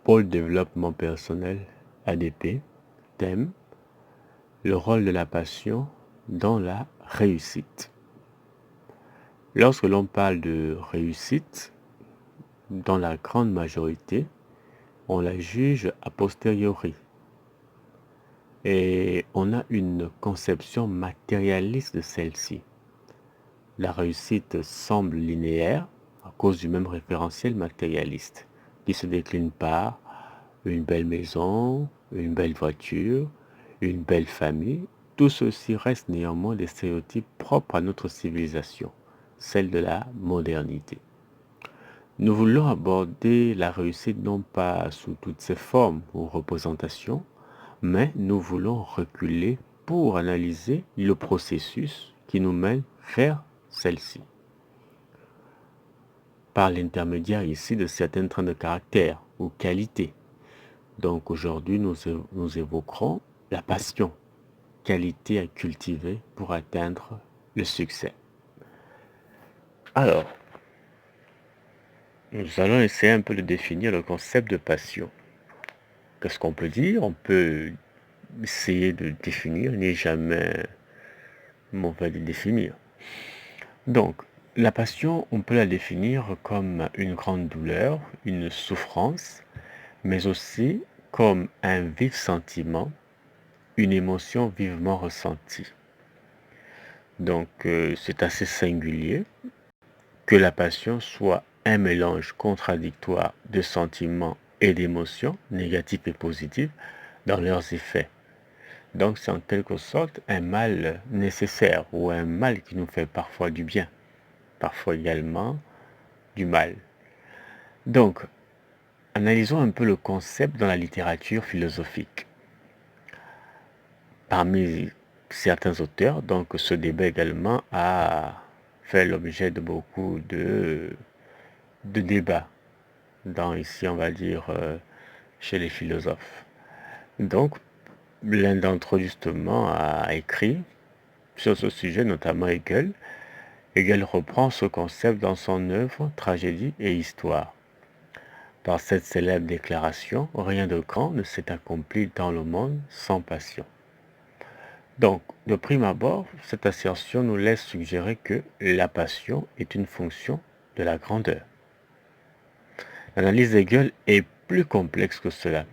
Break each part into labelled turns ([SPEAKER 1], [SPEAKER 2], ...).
[SPEAKER 1] Pôle développement personnel ADP, thème, le rôle de la passion dans la réussite. Lorsque l'on parle de réussite, dans la grande majorité, on la juge a posteriori. Et on a une conception matérialiste de celle-ci. La réussite semble linéaire à cause du même référentiel matérialiste qui se décline par une belle maison, une belle voiture, une belle famille. Tout ceci reste néanmoins des stéréotypes propres à notre civilisation, celle de la modernité. Nous voulons aborder la réussite non pas sous toutes ses formes ou représentations, mais nous voulons reculer pour analyser le processus qui nous mène vers celle-ci, par l'intermédiaire ici de certains traits de caractère ou qualités. Donc aujourd'hui, nous évoquerons la passion, qualité à cultiver pour atteindre le succès. Alors, nous allons essayer un peu de définir le concept de passion. Qu'est-ce qu'on peut dire? On peut essayer de définir, il n'est jamais mauvais de définir. Donc, la passion, on peut la définir comme une grande douleur, une souffrance, mais aussi comme un vif sentiment, une émotion vivement ressentie. Donc, c'est assez singulier que la passion soit un mélange contradictoire de sentiments et d'émotions, négatifs et positifs, dans leurs effets. Donc, c'est en quelque sorte un mal nécessaire ou un mal qui nous fait parfois du bien, parfois également du mal. Donc, analysons un peu le concept dans la littérature philosophique. Parmi certains auteurs, donc ce débat également a fait l'objet de beaucoup de débats, ici on va dire chez les philosophes. Donc, l'un d'entre eux justement a écrit sur ce sujet, notamment Hegel. Hegel reprend ce concept dans son œuvre Tragédie et Histoire. Par cette célèbre déclaration, rien de grand ne s'est accompli dans le monde sans passion. Donc, de prime abord, cette assertion nous laisse suggérer que la passion est une fonction de la grandeur. L'analyse d'Hegel est plus complexe que cela.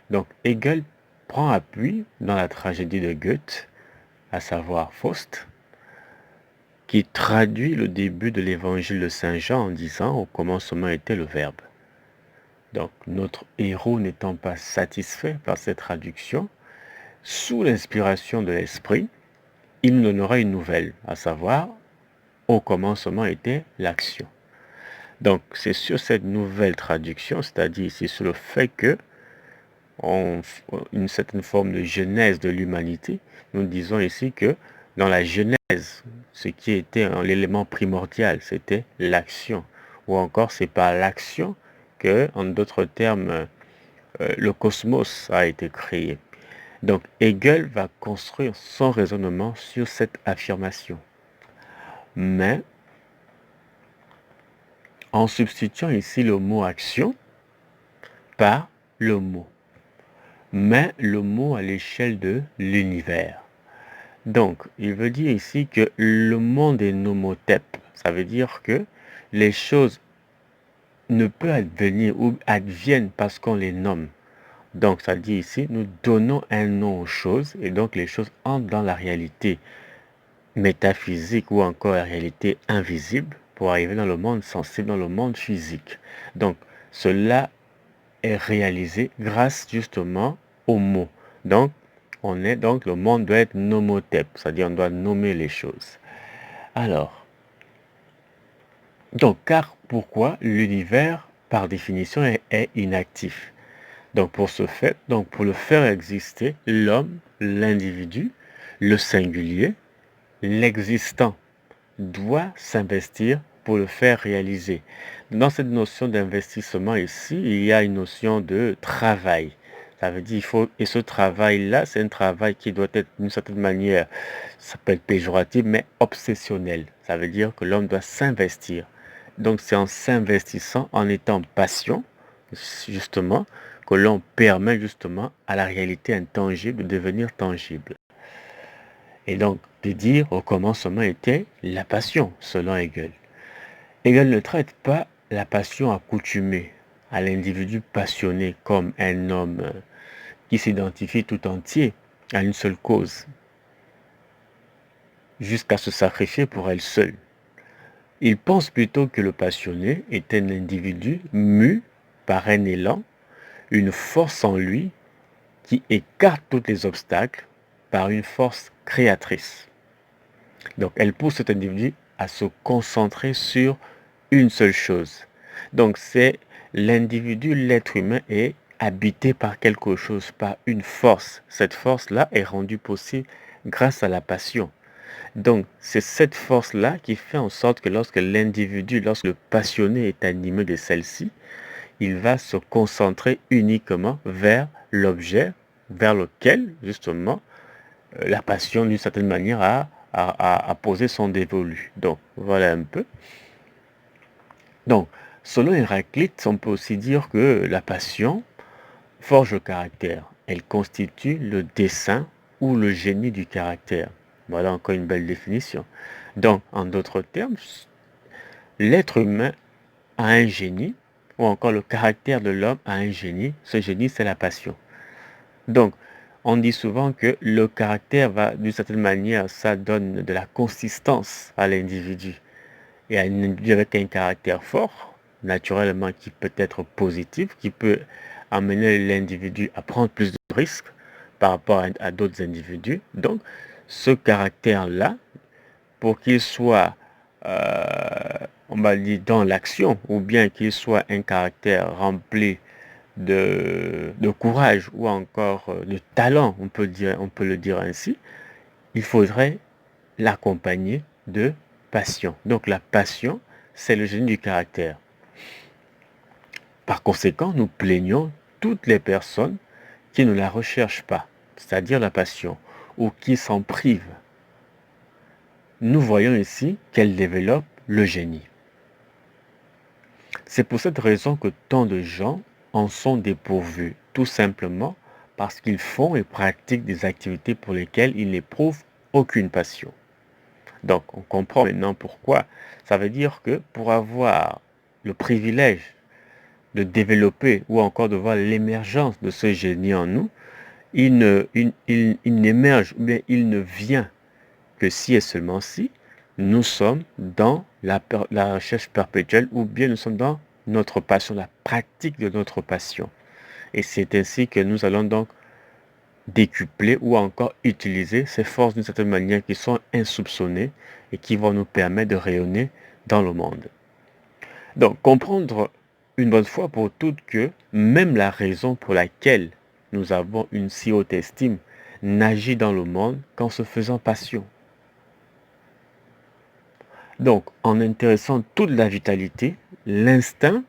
[SPEAKER 1] Donc, Hegel prend appui dans la tragédie de Goethe, à savoir Faust, qui traduit le début de l'évangile de Saint Jean en disant « Au commencement était le Verbe ». Donc, notre héros n'étant pas satisfait par cette traduction, sous l'inspiration de l'esprit, il nous donnera une nouvelle, à savoir « Au commencement était l'action ». Donc, c'est sur cette nouvelle traduction, c'est-à-dire c'est sur le fait que, une certaine forme de genèse de l'humanité, nous disons ici que dans la genèse, ce qui était l'élément primordial, c'était l'action. Ou encore, c'est par l'action que, en d'autres termes, le cosmos a été créé. Donc, Hegel va construire son raisonnement sur cette affirmation. Mais, en substituant ici le mot action par le mot. Mais le mot à l'échelle de l'univers. Donc, il veut dire ici que le monde est nomotèpe. Ça veut dire que les choses ne peuvent advenir ou adviennent parce qu'on les nomme. Donc, ça dit ici, nous donnons un nom aux choses et donc les choses entrent dans la réalité métaphysique ou encore la réalité invisible pour arriver dans le monde sensible, dans le monde physique. Donc, cela est réalisé grâce justement aux mots. Donc, le monde doit être nomotèpe, c'est-à-dire on doit nommer les choses. Alors, car pourquoi l'univers, par définition, est inactif? Donc, pour le faire exister, l'homme, l'individu, le singulier, l'existant, doit s'investir pour le faire réaliser. Dans cette notion d'investissement ici, il y a une notion de travail. Ça veut dire et ce travail-là, c'est un travail qui doit être d'une certaine manière, ça peut être péjoratif, mais obsessionnel. Ça veut dire que l'homme doit s'investir. Donc c'est en s'investissant, en étant patient, justement, que l'on permet justement à la réalité intangible de devenir tangible. Et donc, de dire au commencement était la passion, selon Hegel. Hegel ne traite pas la passion accoutumée à l'individu passionné comme un homme qui s'identifie tout entier à une seule cause, jusqu'à se sacrifier pour elle seule. Il pense plutôt que le passionné est un individu mu par un élan, une force en lui qui écarte tous les obstacles par une force créatrice. Donc elle pousse cet individu à se concentrer sur une seule chose. Donc c'est l'individu, l'être humain est habité par quelque chose, par une force. Cette force-là est rendue possible grâce à la passion. Donc c'est cette force-là qui fait en sorte que lorsque l'individu, lorsque le passionné est animé de celle-ci, il va se concentrer uniquement vers l'objet vers lequel justement la passion d'une certaine manière a posé son dévolu. Donc voilà un peu. Donc, selon Héraclite, on peut aussi dire que la passion forge le caractère. Elle constitue le dessein ou le génie du caractère. Voilà encore une belle définition. Donc, en d'autres termes, l'être humain a un génie, ou encore le caractère de l'homme a un génie. Ce génie, c'est la passion. Donc, on dit souvent que le caractère va, d'une certaine manière, ça donne de la consistance à l'individu. Et un individu avec un caractère fort, naturellement, qui peut être positif, qui peut amener l'individu à prendre plus de risques par rapport à d'autres individus. Donc, ce caractère-là, pour qu'il soit, on va dire, dans l'action, ou bien qu'il soit un caractère rempli de courage ou encore de talent, on peut le dire ainsi, il faudrait l'accompagner de passion. Donc la passion, c'est le génie du caractère. Par conséquent, nous plaignons toutes les personnes qui ne la recherchent pas, c'est-à-dire la passion, ou qui s'en privent. Nous voyons ici qu'elle développe le génie. C'est pour cette raison que tant de gens en sont dépourvus, tout simplement parce qu'ils font et pratiquent des activités pour lesquelles ils n'éprouvent aucune passion. Donc, on comprend maintenant pourquoi. Ça veut dire que pour avoir le privilège de développer ou encore de voir l'émergence de ce génie en nous, il n'émerge ou bien il ne vient que si et seulement si nous sommes dans la recherche perpétuelle ou bien nous sommes dans notre passion, la pratique de notre passion. Et c'est ainsi que nous allons donc décupler ou encore utiliser ces forces d'une certaine manière qui sont insoupçonnées et qui vont nous permettre de rayonner dans le monde. Donc, comprendre une bonne fois pour toutes que même la raison pour laquelle nous avons une si haute estime n'agit dans le monde qu'en se faisant passion. Donc, en intéressant toute la vitalité, l'instinct,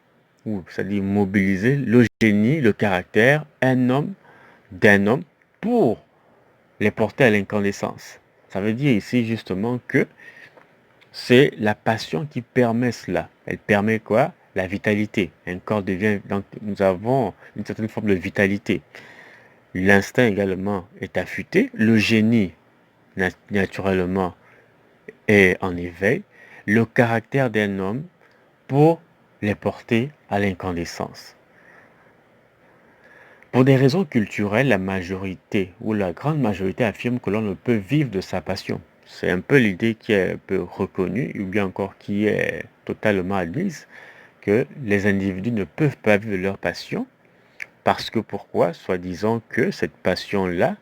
[SPEAKER 1] ou c'est-à-dire mobiliser le génie, le caractère, d'un homme, pour les porter à l'incandescence. Ça veut dire ici justement que c'est la passion qui permet cela. Elle permet quoi? La vitalité. Un corps devient... Donc nous avons une certaine forme de vitalité. L'instinct également est affûté. Le génie, naturellement, est en éveil. Le caractère d'un homme pour les porter à l'incandescence. Pour des raisons culturelles, la majorité ou la grande majorité affirme que l'on ne peut vivre de sa passion. C'est un peu l'idée qui est un peu reconnue ou bien encore qui est totalement admise, que les individus ne peuvent pas vivre de leur passion parce que pourquoi? Soi-disant que cette passion-là,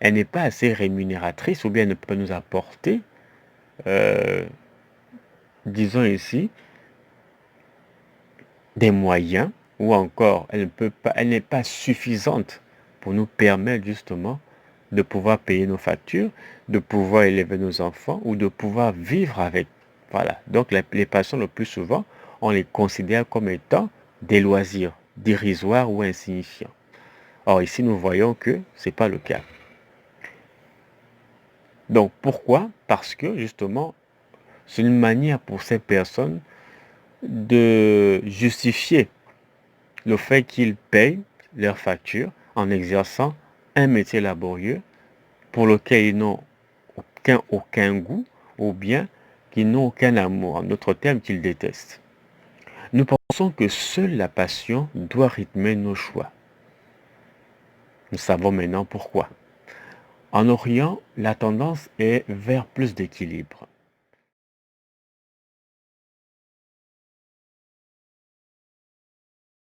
[SPEAKER 1] elle n'est pas assez rémunératrice ou bien elle ne peut pas nous apporter, disons ici, des moyens ou encore elle n'est pas suffisante pour nous permettre justement de pouvoir payer nos factures, de pouvoir élever nos enfants ou de pouvoir vivre avec. Voilà. Donc les passions le plus souvent, on les considère comme étant des loisirs dérisoires ou insignifiants. Or ici nous voyons que ce n'est pas le cas. Donc pourquoi? Parce que justement, c'est une manière pour ces personnes de justifier le fait qu'ils payent leurs factures en exerçant un métier laborieux pour lequel ils n'ont aucun goût ou bien qu'ils n'ont aucun amour, en d'autres termes qu'ils détestent. Nous pensons que seule la passion doit rythmer nos choix. Nous savons maintenant pourquoi. En Orient, la tendance est vers plus d'équilibre.